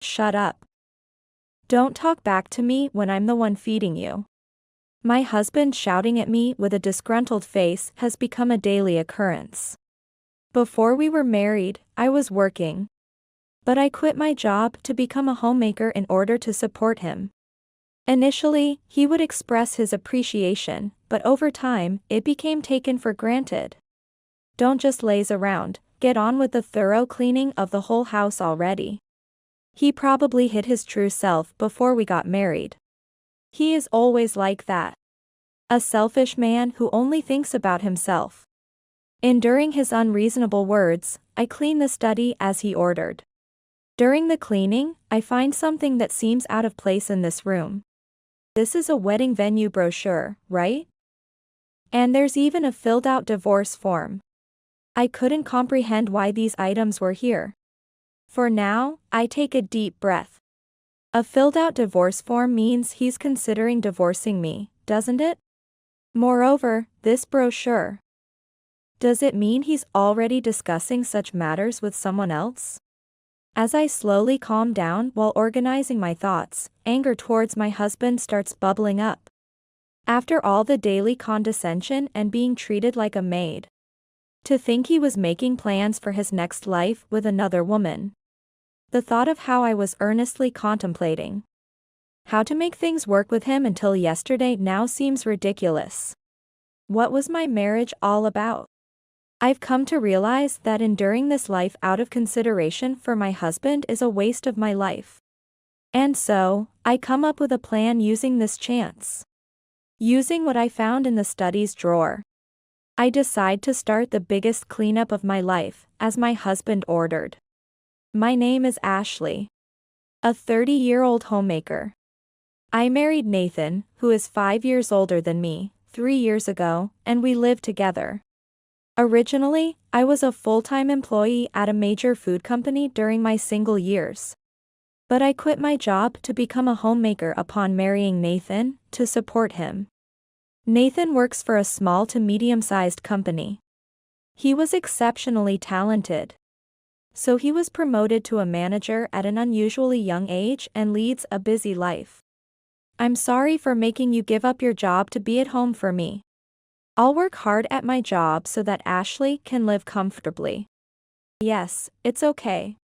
Shut up. Don't talk back to me when I'm the one feeding you. My husband shouting at me with a disgruntled face has become a daily occurrence. Before we were married, I was working. But I quit my job to become a homemaker in order to support him. Initially, he would express his appreciation, but over time, it became taken for granted. Don't just laze around, get on with the thorough cleaning of the whole house already. He probably hid his true self before we got married. He is always like that. A selfish man who only thinks about himself. Enduring his unreasonable words, I clean the study as he ordered. During the cleaning, I find something that seems out of place in this room. This is a wedding venue brochure, right? And there's even a filled-out divorce form. I couldn't comprehend why these items were here. For now, I take a deep breath. A filled-out divorce form means he's considering divorcing me, doesn't it? Moreover, this brochure. Does it mean he's already discussing such matters with someone else? As I slowly calm down while organizing my thoughts, anger towards my husband starts bubbling up. After all the daily condescension and being treated like a maid. To think he was making plans for his next life with another woman. The thought of how I was earnestly contemplating how to make things work with him until yesterday now seems ridiculous. What was my marriage all about? I've come to realize that enduring this life out of consideration for my husband is a waste of my life. And so, I come up with a plan using this chance. Using what I found in the studies drawer. I decide to start the biggest cleanup of my life, as my husband ordered. My name is Ashley. A 30-year-old homemaker. I married Nathan, who is 5 years older than me, 3 years ago, and we live together. Originally, I was a full-time employee at a major food company during my single years. But I quit my job to become a homemaker upon marrying Nathan, to support him. Nathan works for a small to medium-sized company. He was exceptionally talented. So he was promoted to a manager at an unusually young age and leads a busy life. I'm sorry for making you give up your job to be at home for me. I'll work hard at my job so that Ashley can live comfortably. Yes, it's okay.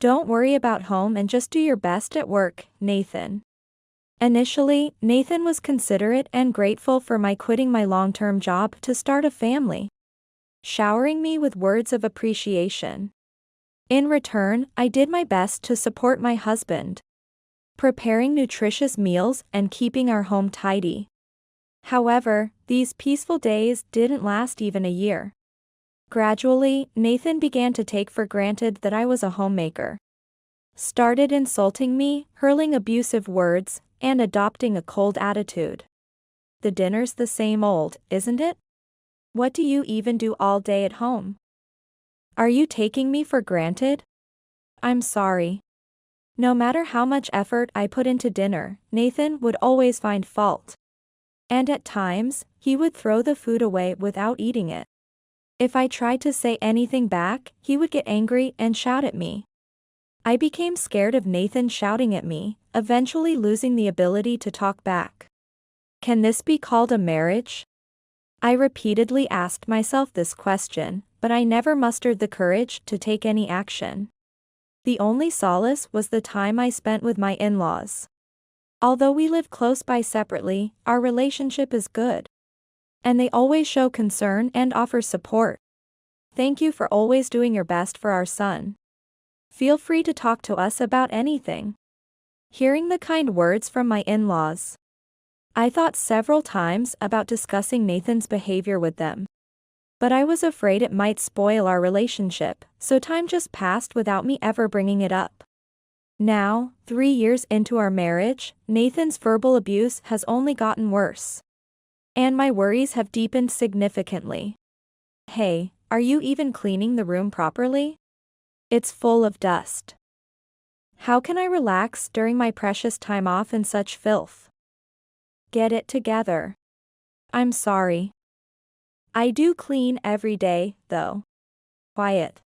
Don't worry about home and just do your best at work, Nathan. Initially, Nathan was considerate and grateful for my quitting my long-term job to start a family, showering me with words of appreciation. In return, I did my best to support my husband, preparing nutritious meals and keeping our home tidy. However, these peaceful days didn't last even a year. Gradually, Nathan began to take for granted that I was a homemaker. Started insulting me, hurling abusive words, and adopting a cold attitude. The dinner's the same old, isn't it? What do you even do all day at home? Are you taking me for granted? I'm sorry. No matter how much effort I put into dinner, Nathan would always find fault. And at times, he would throw the food away without eating it. If I tried to say anything back, he would get angry and shout at me. I became scared of Nathan shouting at me, eventually losing the ability to talk back. Can this be called a marriage? I repeatedly asked myself this question, but I never mustered the courage to take any action. The only solace was the time I spent with my in-laws. Although we live close by separately, our relationship is good. And they always show concern and offer support. Thank you for always doing your best for our son. Feel free to talk to us about anything. Hearing the kind words from my in-laws, I thought several times about discussing Nathan's behavior with them. But I was afraid it might spoil our relationship, so time just passed without me ever bringing it up. Now, 3 years into our marriage, Nathan's verbal abuse has only gotten worse. And my worries have deepened significantly. Hey, are you even cleaning the room properly? It's full of dust. How can I relax during my precious time off in such filth? Get it together. I'm sorry. I do clean every day, though. Quiet.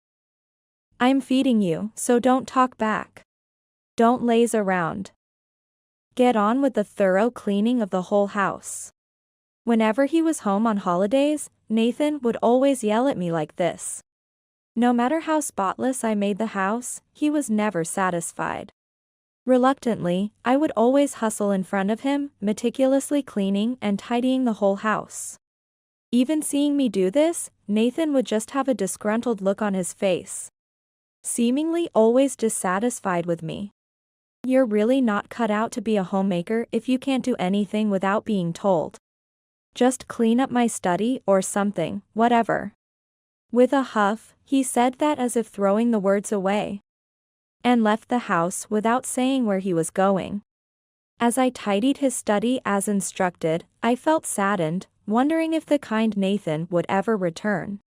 I'm feeding you, so don't talk back. Don't laze around. Get on with the thorough cleaning of the whole house. Whenever he was home on holidays, Nathan would always yell at me like this. No matter how spotless I made the house, he was never satisfied. Reluctantly, I would always hustle in front of him, meticulously cleaning and tidying the whole house. Even seeing me do this, Nathan would just have a disgruntled look on his face, seemingly always dissatisfied with me. You're really not cut out to be a homemaker if you can't do anything without being told. Just clean up my study or something, whatever. With a huff, he said that as if throwing the words away, and left the house without saying where he was going. As I tidied his study as instructed, I felt saddened, wondering if the kind Nathan would ever return.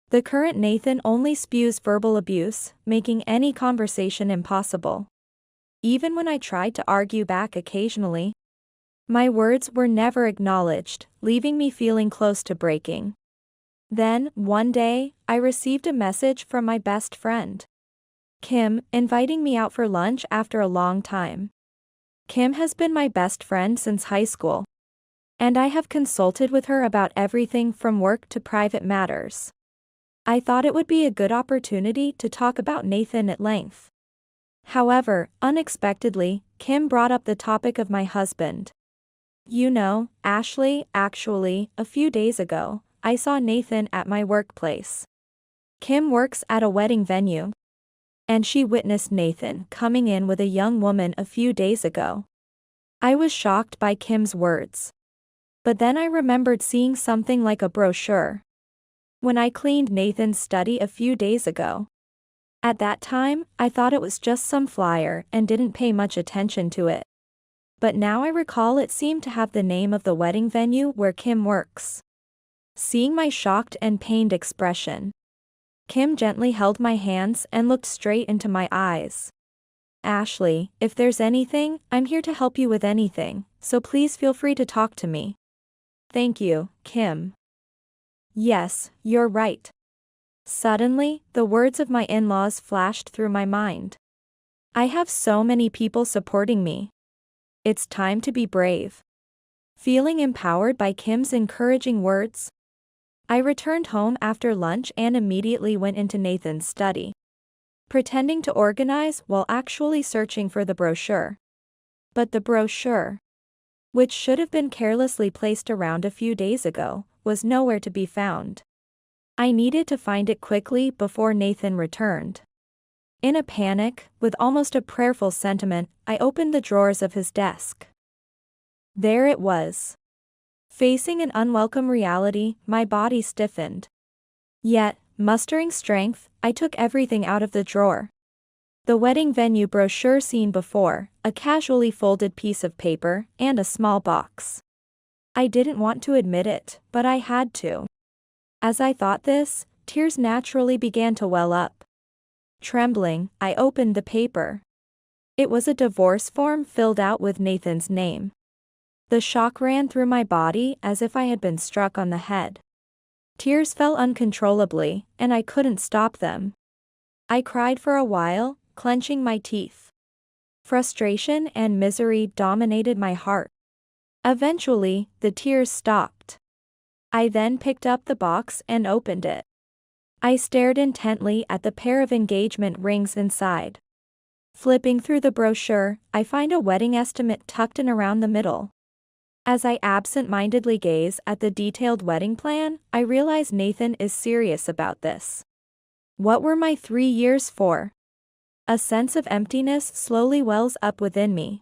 The current Nathan only spews verbal abuse, making any conversation impossible. Even when I tried to argue back occasionally, my words were never acknowledged, leaving me feeling close to breaking. Then, one day, I received a message from my best friend, Kim, inviting me out for lunch after a long time. Kim has been my best friend since high school, and I have consulted with her about everything from work to private matters. I thought it would be a good opportunity to talk about Nathan at length. However, unexpectedly, Kim brought up the topic of my husband. You know, Ashley, actually, a few days ago, I saw Nathan at my workplace. Kim works at a wedding venue, and she witnessed Nathan coming in with a young woman a few days ago. I was shocked by Kim's words. But then I remembered seeing something like a brochure when I cleaned Nathan's study a few days ago. At that time, I thought it was just some flyer and didn't pay much attention to it. But now I recall it seemed to have the name of the wedding venue where Kim works. Seeing my shocked and pained expression, Kim gently held my hands and looked straight into my eyes. Ashley, if there's anything, I'm here to help you with anything, so please feel free to talk to me. Thank you, Kim. Yes, you're right. Suddenly, the words of my in-laws flashed through my mind. I have so many people supporting me. It's time to be brave. Feeling empowered by Kim's encouraging words, I returned home after lunch and immediately went into Nathan's study, pretending to organize while actually searching for the brochure. But the brochure, which should have been carelessly placed around a few days ago, was nowhere to be found. I needed to find it quickly before Nathan returned. In a panic, with almost a prayerful sentiment, I opened the drawers of his desk. There it was. Facing an unwelcome reality, my body stiffened. Yet, mustering strength, I took everything out of the drawer. The wedding venue brochure seen before, a casually folded piece of paper, and a small box. I didn't want to admit it, but I had to. As I thought this, tears naturally began to well up. Trembling, I opened the paper. It was a divorce form filled out with Nathan's name. The shock ran through my body as if I had been struck on the head. Tears fell uncontrollably, and I couldn't stop them. I cried for a while, clenching my teeth. Frustration and misery dominated my heart. Eventually, the tears stopped. I then picked up the box and opened it. I stared intently at the pair of engagement rings inside. Flipping through the brochure, I find a wedding estimate tucked in around the middle. As I absent-mindedly gaze at the detailed wedding plan, I realize Nathan is serious about this. What were my 3 years for? A sense of emptiness slowly wells up within me.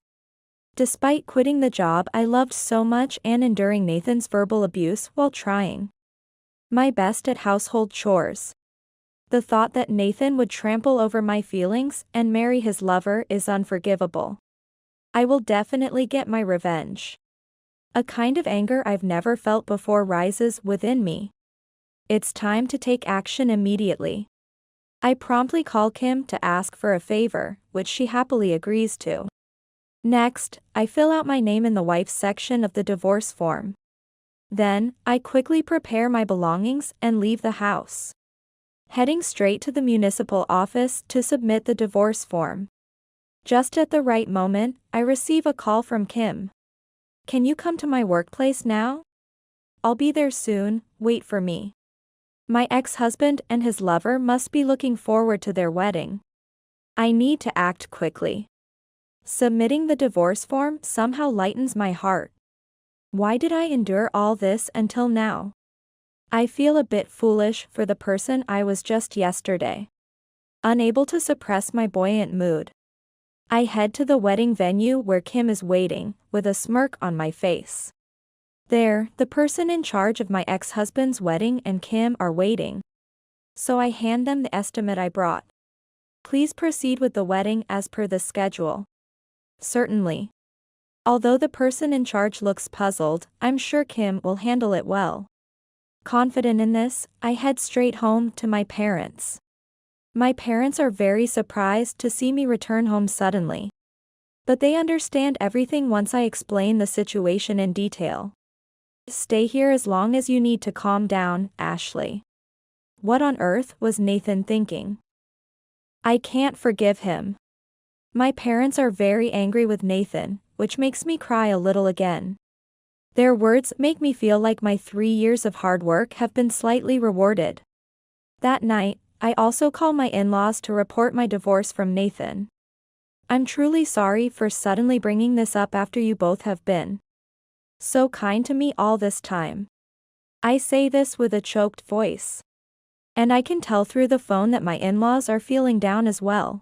Despite quitting the job I loved so much and enduring Nathan's verbal abuse while trying my best at household chores, the thought that Nathan would trample over my feelings and marry his lover is unforgivable. I will definitely get my revenge. A kind of anger I've never felt before rises within me. It's time to take action immediately. I promptly call Kim to ask for a favor, which she happily agrees to. Next, I fill out my name in the wife's section of the divorce form. Then, I quickly prepare my belongings and leave the house, heading straight to the municipal office to submit the divorce form. Just at the right moment, I receive a call from Kim. Can you come to my workplace now? I'll be there soon, wait for me. My ex-husband and his lover must be looking forward to their wedding. I need to act quickly. Submitting the divorce form somehow lightens my heart. Why did I endure all this until now? I feel a bit foolish for the person I was just yesterday. Unable to suppress my buoyant mood, I head to the wedding venue where Kim is waiting, with a smirk on my face. There, the person in charge of my ex-husband's wedding and Kim are waiting. So I hand them the estimate I brought. Please proceed with the wedding as per the schedule. Certainly. Although the person in charge looks puzzled, I'm sure Kim will handle it well. Confident in this, I head straight home to my parents. My parents are very surprised to see me return home suddenly. But they understand everything once I explain the situation in detail. Stay here as long as you need to calm down, Ashley. What on earth was Nathan thinking? I can't forgive him. My parents are very angry with Nathan, which makes me cry a little again. Their words make me feel like my 3 years of hard work have been slightly rewarded. That night, I also call my in-laws to report my divorce from Nathan. I'm truly sorry for suddenly bringing this up after you both have been so kind to me all this time. I say this with a choked voice. And I can tell through the phone that my in-laws are feeling down as well.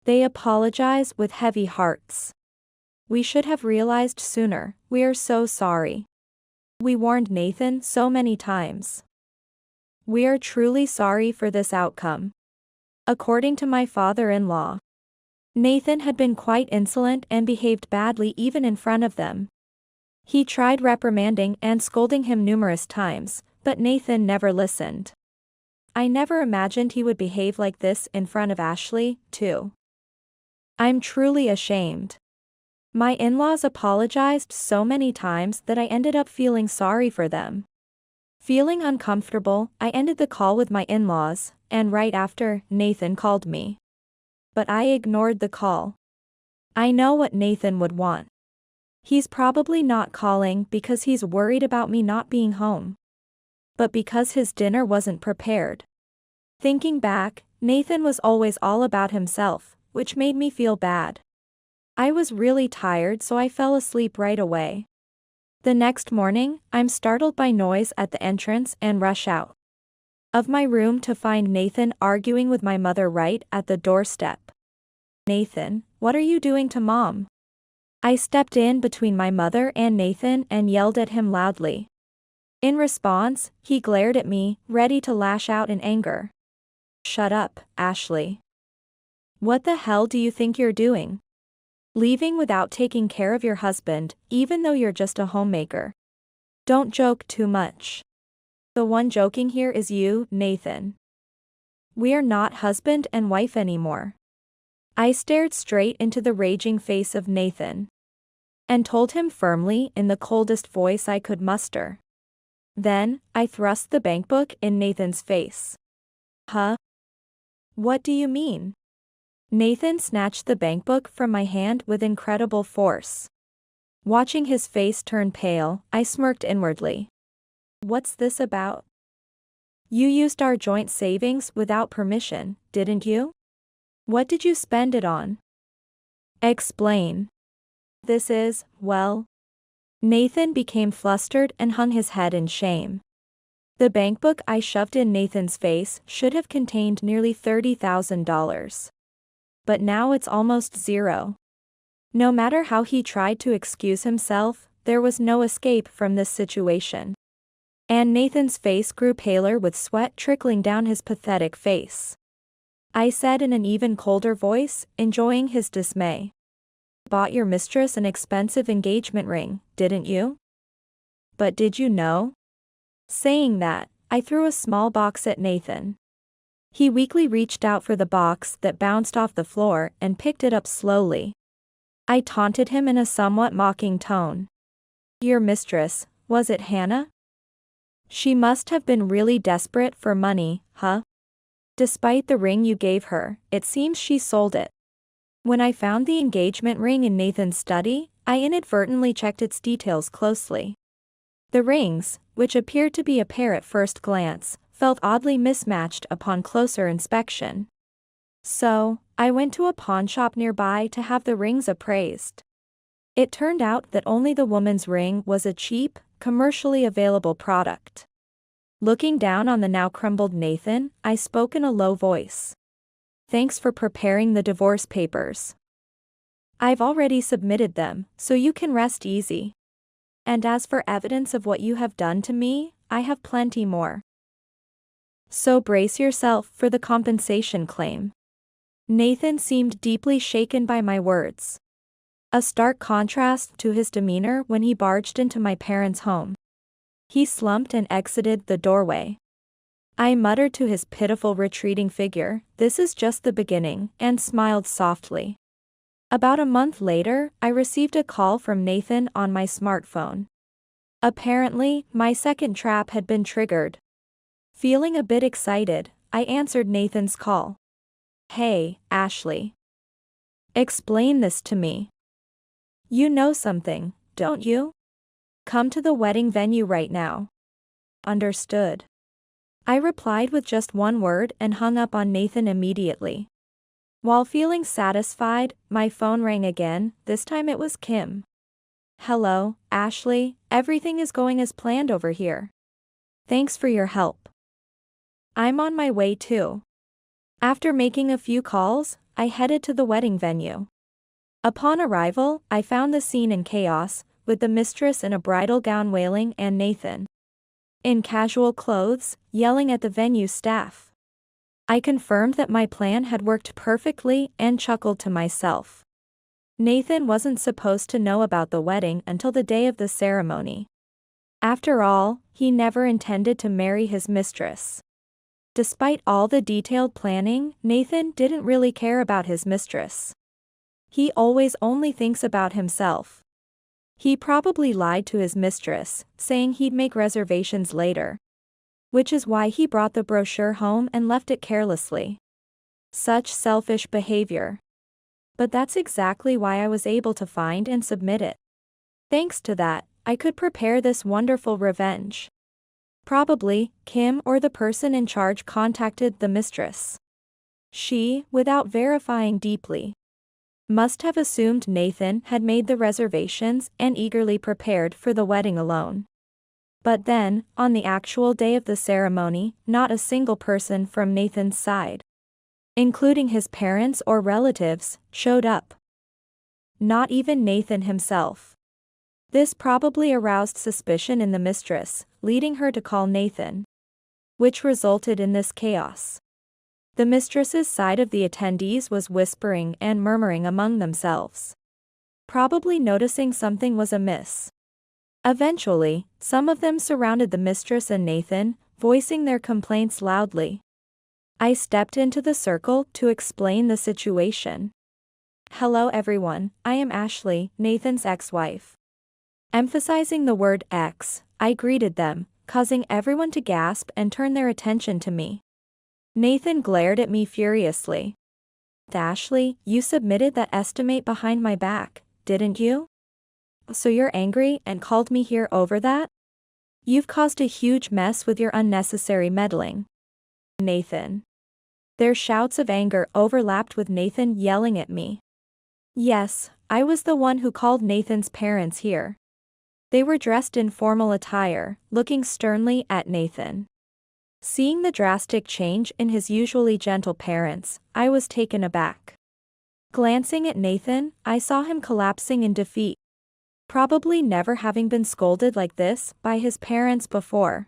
They apologize with heavy hearts. We should have realized sooner, we are so sorry. We warned Nathan so many times. We are truly sorry for this outcome. According to my father-in-law, Nathan had been quite insolent and behaved badly even in front of them. He tried reprimanding and scolding him numerous times, but Nathan never listened. I never imagined he would behave like this in front of Ashley, too. I'm truly ashamed. My in-laws apologized so many times that I ended up feeling sorry for them. Feeling uncomfortable, I ended the call with my in-laws, and right after, Nathan called me. But I ignored the call. I know what Nathan would want. He's probably not calling because he's worried about me not being home, but because his dinner wasn't prepared. Thinking back, Nathan was always all about himself, which made me feel bad. I was really tired, so I fell asleep right away. The next morning, I'm startled by noise at the entrance and rush out of my room to find Nathan arguing with my mother right at the doorstep. Nathan, what are you doing to Mom? I stepped in between my mother and Nathan and yelled at him loudly. In response, he glared at me, ready to lash out in anger. Shut up, Ashley. What the hell do you think you're doing? Leaving without taking care of your husband, even though you're just a homemaker. Don't joke too much. The one joking here is you, Nathan. We are not husband and wife anymore. I stared straight into the raging face of Nathan and told him firmly in the coldest voice I could muster. Then, I thrust the bankbook in Nathan's face. Huh? What do you mean? Nathan snatched the bankbook from my hand with incredible force. Watching his face turn pale, I smirked inwardly. What's this about? You used our joint savings without permission, didn't you? What did you spend it on? Explain. This is, well. Nathan became flustered and hung his head in shame. The bankbook I shoved in Nathan's face should have contained nearly $30,000. But now it's almost zero. No matter how he tried to excuse himself, there was no escape from this situation. And Nathan's face grew paler with sweat trickling down his pathetic face. I said in an even colder voice, enjoying his dismay. Bought your mistress an expensive engagement ring, didn't you? But did you know? Saying that, I threw a small box at Nathan. He weakly reached out for the box that bounced off the floor and picked it up slowly. I taunted him in a somewhat mocking tone. Your mistress, was it Hannah? She must have been really desperate for money, huh? Despite the ring you gave her, it seems she sold it. When I found the engagement ring in Nathan's study, I inadvertently checked its details closely. The rings, which appeared to be a pair at first glance, felt oddly mismatched upon closer inspection. So, I went to a pawnshop nearby to have the rings appraised. It turned out that only the woman's ring was a cheap, commercially available product. Looking down on the now crumbled Nathan, I spoke in a low voice. "Thanks for preparing the divorce papers. I've already submitted them, so you can rest easy. And as for evidence of what you have done to me, I have plenty more. So brace yourself for the compensation claim." Nathan seemed deeply shaken by my words. A stark contrast to his demeanor when he barged into my parents' home. He slumped and exited the doorway. I muttered to his pitiful retreating figure, "This is just the beginning," and smiled softly. About a month later, I received a call from Nathan on my smartphone. Apparently, my second trap had been triggered. Feeling a bit excited, I answered Nathan's call. "Hey, Ashley. Explain this to me. You know something, don't you? Come to the wedding venue right now." "Understood." I replied with just one word and hung up on Nathan immediately. While feeling satisfied, my phone rang again, this time it was Kim. "Hello, Ashley, everything is going as planned over here. Thanks for your help. I'm on my way too." After making a few calls, I headed to the wedding venue. Upon arrival, I found the scene in chaos, with the mistress in a bridal gown wailing and Nathan in casual clothes, yelling at the venue staff. I confirmed that my plan had worked perfectly and chuckled to myself. Nathan wasn't supposed to know about the wedding until the day of the ceremony. After all, he never intended to marry his mistress. Despite all the detailed planning, Nathan didn't really care about his mistress. He always only thinks about himself. He probably lied to his mistress, saying he'd make reservations later. Which is why he brought the brochure home and left it carelessly. Such selfish behavior. But that's exactly why I was able to find and submit it. Thanks to that, I could prepare this wonderful revenge. Probably, Kim or the person in charge contacted the mistress. She, without verifying deeply, must have assumed Nathan had made the reservations and eagerly prepared for the wedding alone. But then, on the actual day of the ceremony, not a single person from Nathan's side, including his parents or relatives, showed up. Not even Nathan himself. This probably aroused suspicion in the mistress, leading her to call Nathan, which resulted in this chaos. The mistress's side of the attendees was whispering and murmuring among themselves, probably noticing something was amiss. Eventually, some of them surrounded the mistress and Nathan, voicing their complaints loudly. I stepped into the circle to explain the situation. "Hello everyone, I am Ashley, Nathan's ex-wife." Emphasizing the word ex, I greeted them, causing everyone to gasp and turn their attention to me. Nathan glared at me furiously. "Ashley, you submitted that estimate behind my back, didn't you? So you're angry and called me here over that? You've caused a huge mess with your unnecessary meddling." Nathan. Their shouts of anger overlapped with Nathan yelling at me. Yes, I was the one who called Nathan's parents here. They were dressed in formal attire, looking sternly at Nathan. Seeing the drastic change in his usually gentle parents, I was taken aback. Glancing at Nathan, I saw him collapsing in defeat, probably never having been scolded like this by his parents before.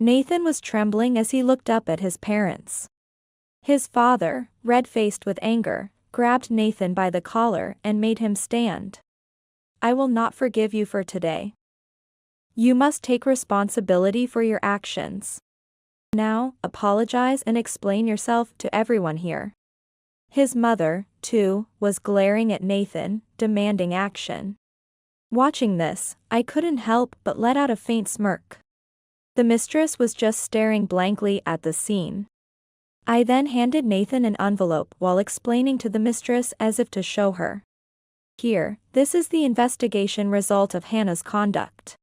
Nathan was trembling as he looked up at his parents. His father, red-faced with anger, grabbed Nathan by the collar and made him stand. "I will not forgive you for today. You must take responsibility for your actions. Now, apologize and explain yourself to everyone here." His mother, too, was glaring at Nathan, demanding action. Watching this, I couldn't help but let out a faint smirk. The mistress was just staring blankly at the scene. I then handed Nathan an envelope while explaining to the mistress as if to show her. Here, this is the investigation result of Hannah's conduct.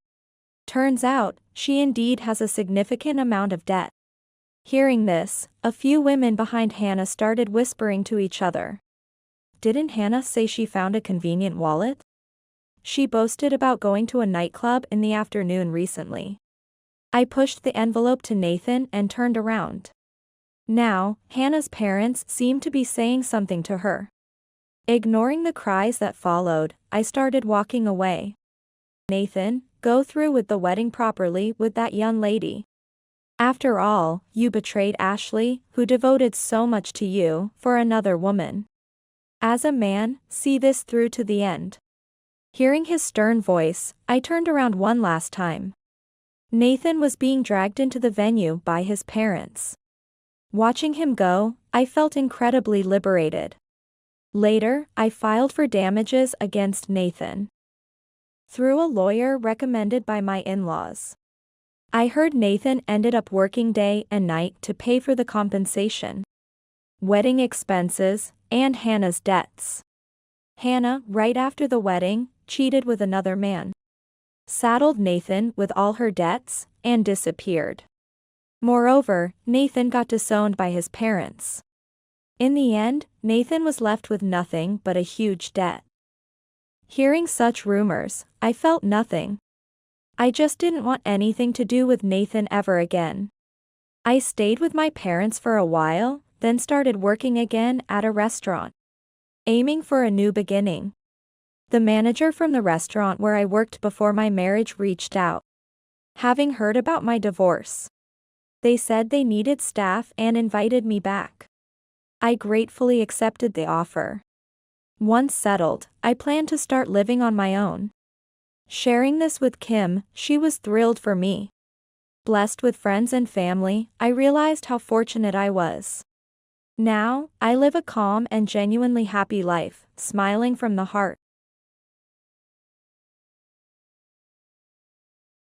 Turns out, she indeed has a significant amount of debt. Hearing this, a few women behind Hannah started whispering to each other. Didn't Hannah say she found a convenient wallet? She boasted about going to a nightclub in the afternoon recently. I pushed the envelope to Nathan and turned around. Now, Hannah's parents seemed to be saying something to her. Ignoring the cries that followed, I started walking away. Nathan, go through with the wedding properly with that young lady. After all, you betrayed Ashley, who devoted so much to you, for another woman. As a man, see this through to the end. Hearing his stern voice, I turned around one last time. Nathan was being dragged into the venue by his parents. Watching him go, I felt incredibly liberated. Later, I filed for damages against Nathan through a lawyer recommended by my in-laws. I heard Nathan ended up working day and night to pay for the compensation, wedding expenses, and Hannah's debts. Hannah, right after the wedding, cheated with another man, saddled Nathan with all her debts, and disappeared. Moreover, Nathan got disowned by his parents. In the end, Nathan was left with nothing but a huge debt. Hearing such rumors, I felt nothing. I just didn't want anything to do with Nathan ever again. I stayed with my parents for a while, then started working again at a restaurant, aiming for a new beginning. The manager from the restaurant where I worked before my marriage reached out, having heard about my divorce. They said they needed staff and invited me back. I gratefully accepted the offer. Once settled, I planned to start living on my own. Sharing this with Kim, she was thrilled for me. Blessed with friends and family, I realized how fortunate I was. Now, I live a calm and genuinely happy life, smiling from the heart.